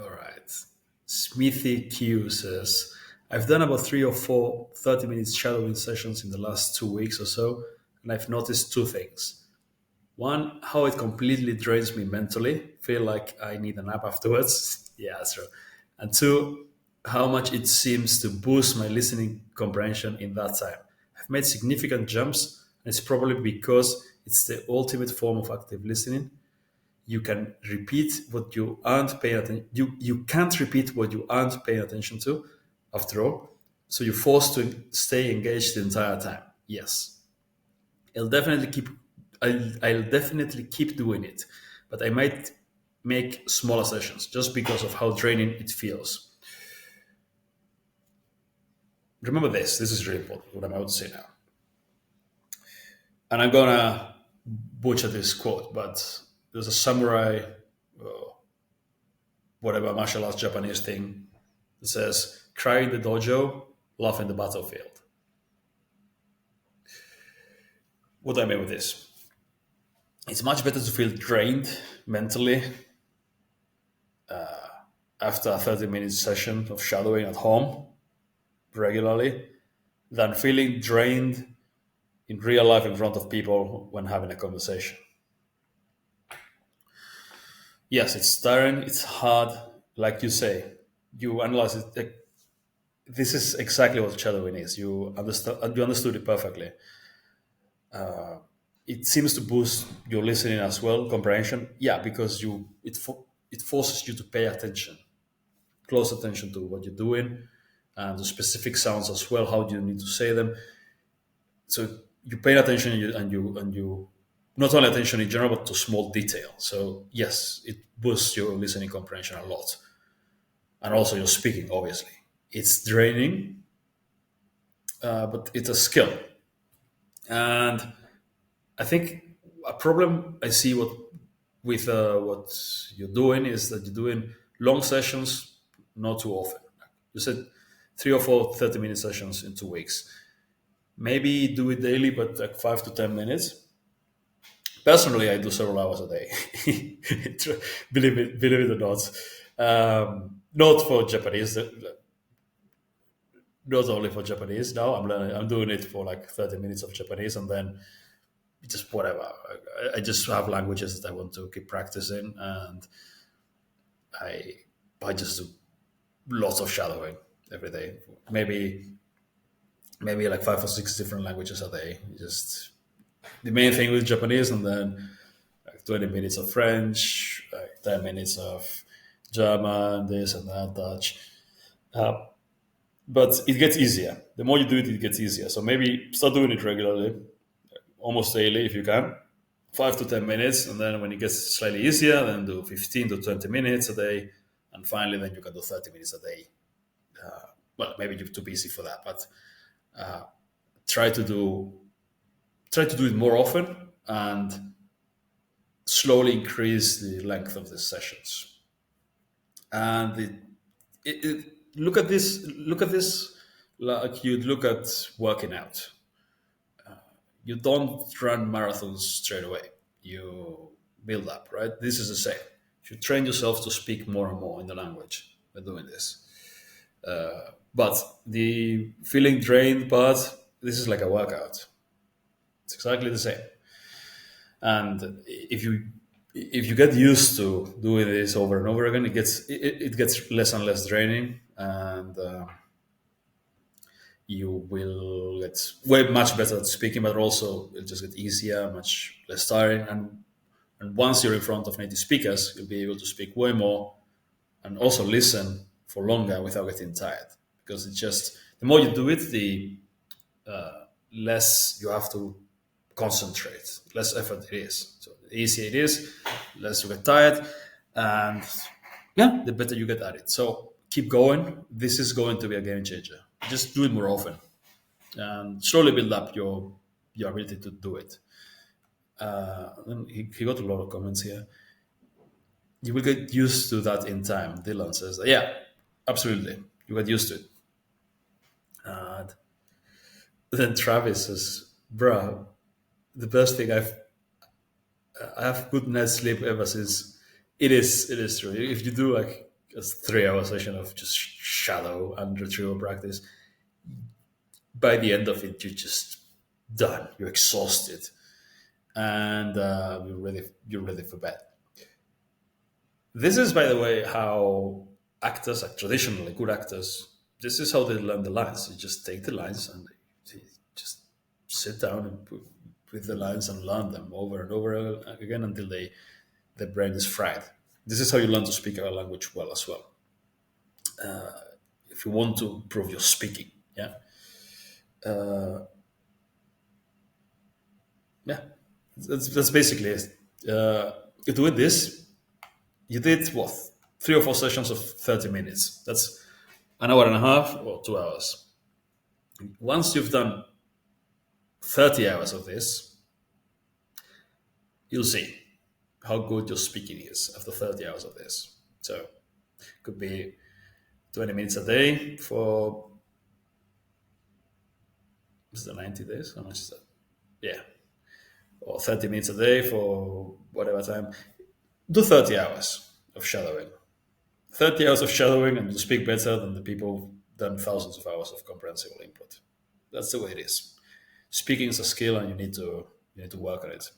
All right. Smithy Q says, I've done about three or four 30 minutes shadowing sessions in the last 2 weeks or so, and I've noticed two things. One, how it completely drains me mentally, feel like I need a nap afterwards. Yeah, that's true. And two, how much it seems to boost my listening comprehension in that time. I've made significant jumps, and it's probably because it's the ultimate form of active listening. You can repeat what you aren't paying attention. You can't repeat what you aren't paying attention to, after all. So you're forced to stay engaged the entire time. Yes, I'll definitely keep. I'll definitely keep doing it, but I might make smaller sessions just because of how draining it feels. Remember this. This is really important. What I'm about to say now, and I'm gonna butcher this quote, but there's a samurai, uh, whatever martial arts Japanese thing. It says, cry in the dojo, laugh in the battlefield. What do I mean with this? It's much better to feel drained mentally after a 30-minute session of shadowing at home regularly than feeling drained in real life in front of people when having a conversation. Yes, it's tiring, it's hard, like you say. You analyze it. This is exactly what shadowing is. You understood it perfectly. It seems to boost your listening as well, comprehension. Yeah, because it forces you to pay attention, close attention to what you're doing, and the specific sounds as well. How do you need to say them? So you pay attention, and you not only attention in general, but to small detail. So yes, it boosts your listening comprehension a lot, and also your speaking. Obviously, it's draining, but it's a skill. And I think a problem I see with what you're doing is that you're doing long sessions not too often. You said three or four 30-minute sessions in 2 weeks. Maybe do it daily, but like 5 to 10 minutes. Personally, I do several hours a day. Believe it or not. Not for Japanese, not only for Japanese. Now I'm learning. I'm doing it for like 30 minutes of Japanese, and then just whatever. I just have languages that I want to keep practicing, and I I just do lots of shadowing every day. Maybe like 5 or 6 different languages a day. Just the main thing with Japanese, and then like 20 minutes of French, like 10 minutes of German, this and that, Dutch. Uh, but it gets easier. The more you do it, it gets easier. So maybe start doing it regularly, almost daily if you can, 5 to 10 minutes, and then when it gets slightly easier, then do 15 to 20 minutes a day, and finally, then you can do 30 minutes a day. Well, maybe you're too busy for that, but try to do try to do it more often and slowly increase the length of the sessions. And look at this like you'd look at working out. You don't run marathons straight away. You build up, right? This is the same. You train yourself to speak more and more in the language by doing this. But the feeling drained part, this is like a workout. It's exactly the same. And if you get used to doing this over and over again, it gets less and less draining, and you will get way much better at speaking, but also it'll just get easier, much less tiring. And once you're in front of native speakers, you'll be able to speak way more and also listen for longer without getting tired. Because it's just the more you do it, the less you have to concentrate, less effort it is. So the easier it is, less you get tired, and yeah, the better you get at it. So keep going. This is going to be a game changer. Just do it more often and slowly build up your ability to do it. And he got a lot of comments here. You will get used to that in time. Dylan says, yeah, absolutely. You get used to it. And then Travis says, bro, the best thing I have good night's sleep ever since. It is true. If you do like a 3 hour session of just shadow and retrieval practice, by the end of it, you're just done. You're exhausted, and you're ready for bed. This is, by the way, how actors, like traditionally good actors, this is how they learn the lines. You just take the lines and they just sit down and put with the lines and learn them over and over again until the brain is fried. This is how you learn to speak a language well as well. If you want to improve your speaking, yeah, yeah, that's basically it. You do this. You did what, 3 or 4 sessions of 30 minutes. That's an hour and a half or 2 hours. Once you've done 30 hours of this, you'll see how good your speaking is after 30 hours of this. So it could be 20 minutes a day for, is it 90 days? How much is that? Yeah. Or 30 minutes a day for whatever time. Do 30 hours of shadowing. 30 hours of shadowing and you'll speak better than the people who've done thousands of hours of comprehensible input. That's the way it is. Speaking is a skill and you need to work on it.